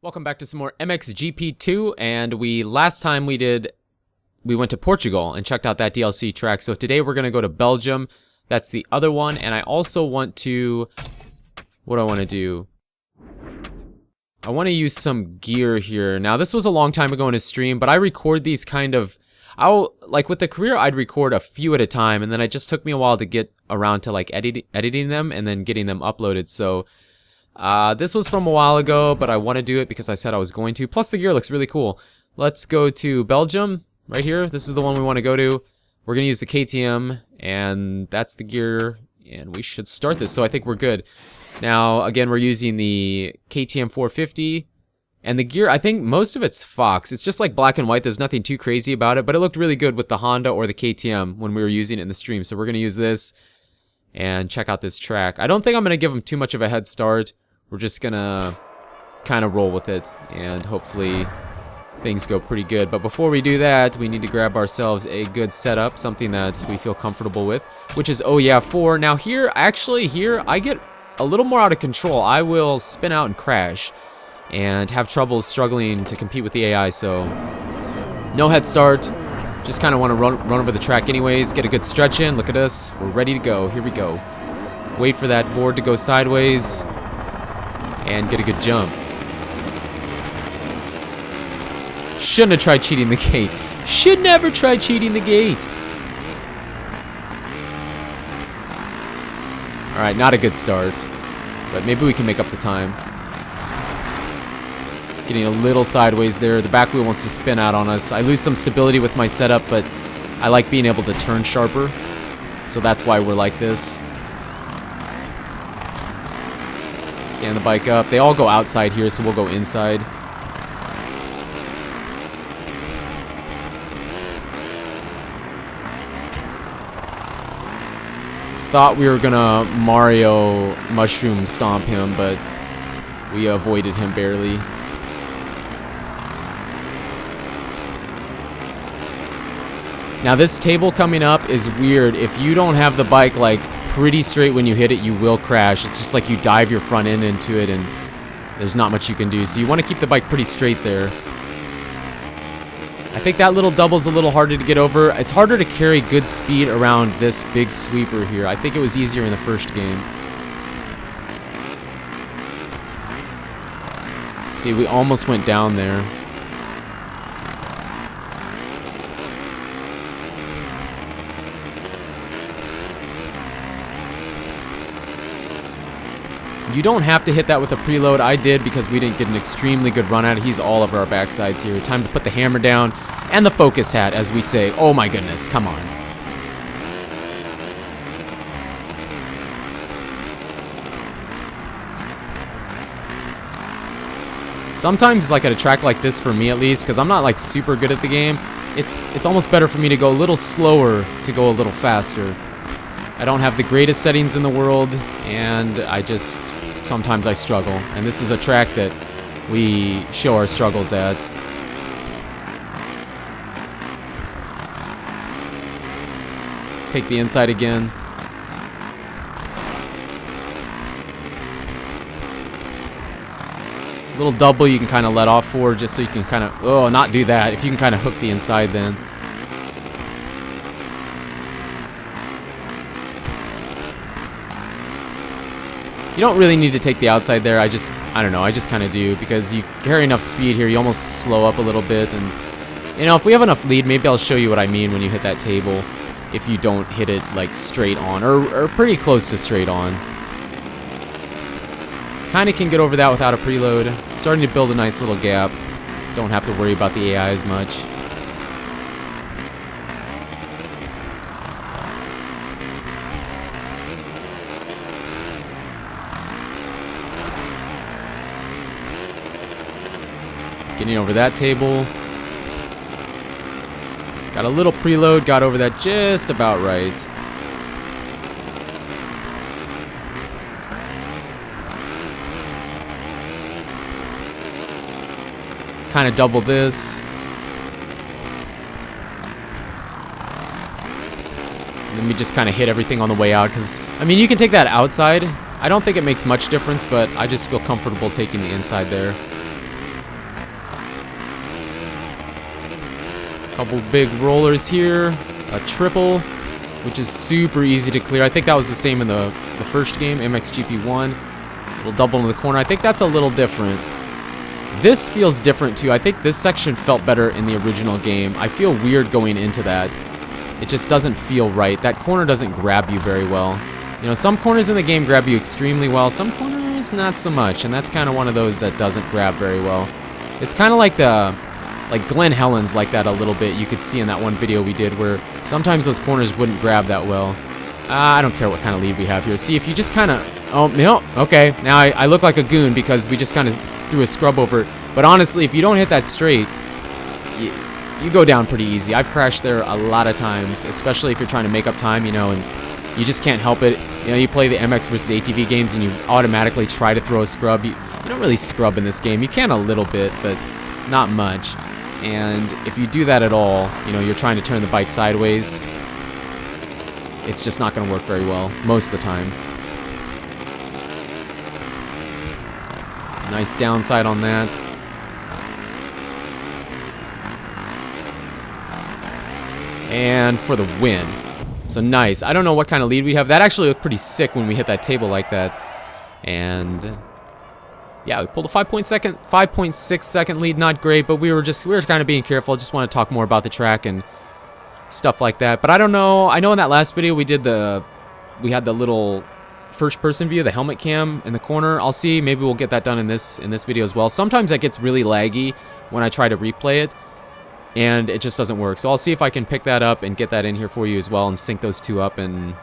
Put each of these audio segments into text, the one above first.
Welcome back to some more MXGP 2, and last time we went to Portugal and checked out that DLC track. So today we're going to go to Belgium. That's the other one, and I also want to, what do I want to do? I want to use some gear here. Now this was a long time ago in a stream, but I record these kind of, like with the career I'd record a few at a time, and then it just took me a while to get around to like editing them and then getting them uploaded. So this was from a while ago, but I want to do it because I said I was going to. Plus the gear looks really cool. Let's go to Belgium, right here. This is the one we want to go to. We're going to use the KTM, and that's the gear, and we should start this, so I think we're good. Now, again, we're using the KTM 450, and the gear, I think most of it's Fox. It's just like black and white. There's nothing too crazy about it, but it looked really good with the Honda or the KTM when we were using it in the stream, so we're going to use this and check out this track. I don't think I'm going to give them too much of a head start. We're just gonna kind of roll with it, and hopefully things go pretty good. But before we do that, we need to grab ourselves a good setup, something that we feel comfortable with, which is, oh yeah, 4. Now here, actually here, I get a little more out of control. I will spin out and crash and have trouble struggling to compete with the AI, so no head start. Just kind of want to run over the track anyways, get a good stretch in. Look at us, we're ready to go. Here we go. Wait for that board to go sideways and get a good jump. Shouldn't have tried cheating the gate. Should never try cheating the gate. Alright, not a good start, but maybe we can make up the time. Getting a little sideways there. The back wheel wants to spin out on us. I lose some stability with my setup, but I like being able to turn sharper, so that's why we're like this. Stand the bike up. They all go outside here, so we'll go inside. Thought we were gonna Mario mushroom stomp him, but we avoided him barely. Now this table coming up is weird. If you don't have the bike like pretty straight when you hit it, you will crash. It's just like you dive your front end into it and there's not much you can do. So you want to keep the bike pretty straight there. I think that little double's a little harder to get over. It's harder to carry good speed around this big sweeper here. I think it was easier in the first game. See, we almost went down there. You don't have to hit that with a preload. I did because we didn't get an extremely good run at it. He's all over our backsides here. Time to put the hammer down and the focus hat, as we say. Oh my goodness, come on. Sometimes, like at a track like this, for me at least, because I'm not like super good at the game, it's almost better for me to go a little slower to go a little faster. I don't have the greatest settings in the world, and sometimes I struggle. And this is a track that we show our struggles at. Take the inside again. Little double you can kind of let off for, just so you can kind of, not do that. If you can kind of hook the inside then. You don't really need to take the outside there. I don't know, I just kind of do, because you carry enough speed here, you almost slow up a little bit, and you know, if we have enough lead, maybe I'll show you what I mean when you hit that table, if you don't hit it like straight on, or pretty close to straight on. Kind of can get over that without a preload. Starting to build a nice little gap. Don't have to worry about the AI as much. Getting over that table. Got a little preload, got over that just about right. Kind of double this. And then we just kind of hit everything on the way out, because, I mean, you can take that outside. I don't think it makes much difference, but I just feel comfortable taking the inside there. Couple big rollers here. A triple, which is super easy to clear. I think that was the same in the first game, MXGP 1. Little double into the corner. I think that's a little different. This feels different too. I think this section felt better in the original game. I feel weird going into that. It just doesn't feel right. That corner doesn't grab you very well. You know, some corners in the game grab you extremely well. Some corners, not so much. And that's kind of one of those that doesn't grab very well. It's kind of like Glen Helen's like that a little bit. You could see in that one video we did where sometimes those corners wouldn't grab that well. I don't care what kind of lead we have here. See, if you just kind of... Oh, no. Okay. Now I look like a goon because we just kind of threw a scrub over it. But honestly, if you don't hit that straight, you go down pretty easy. I've crashed there a lot of times, especially if you're trying to make up time, you know, and you just can't help it. You know, you play the MX versus ATV games and you automatically try to throw a scrub. You don't really scrub in this game. You can a little bit, but not much. And if you do that at all, you know, you're trying to turn the bike sideways, it's just not going to work very well most of the time. Nice downside on that. And for the win. So nice. I don't know what kind of lead we have. That actually looked pretty sick when we hit that table like that. And yeah, we pulled a 5.6 second lead. Not great, but we were kind of being careful. Just want to talk more about the track and stuff like that. But I don't know. I know in that last video we had the little first-person view, the helmet cam in the corner. I'll see. Maybe we'll get that done in this video as well. Sometimes that gets really laggy when I try to replay it, and it just doesn't work. So I'll see if I can pick that up and get that in here for you as well and sync those two up and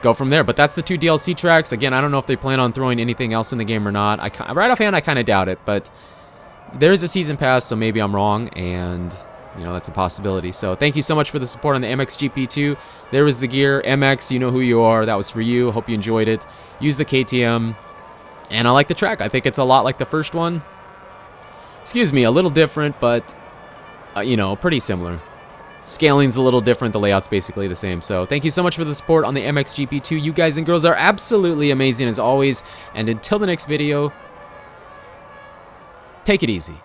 go from there. But that's the two DLC tracks. Again, I don't know if they plan on throwing anything else in the game or not. Right offhand, I kind of doubt it, but there's a season pass, so maybe I'm wrong, and you know, that's a possibility. So thank you so much for the support on the MXGP2. There was the gear. MX, you know who you are. That was for you. Hope you enjoyed it. Use the KTM. And I like the track. I think it's a lot like the first one. Excuse me, a little different, but, you know, pretty similar. Scaling's a little different. The layout's basically the same. So thank you so much for the support on the MXGP2. You guys and girls are absolutely amazing as always. And until the next video, take it easy.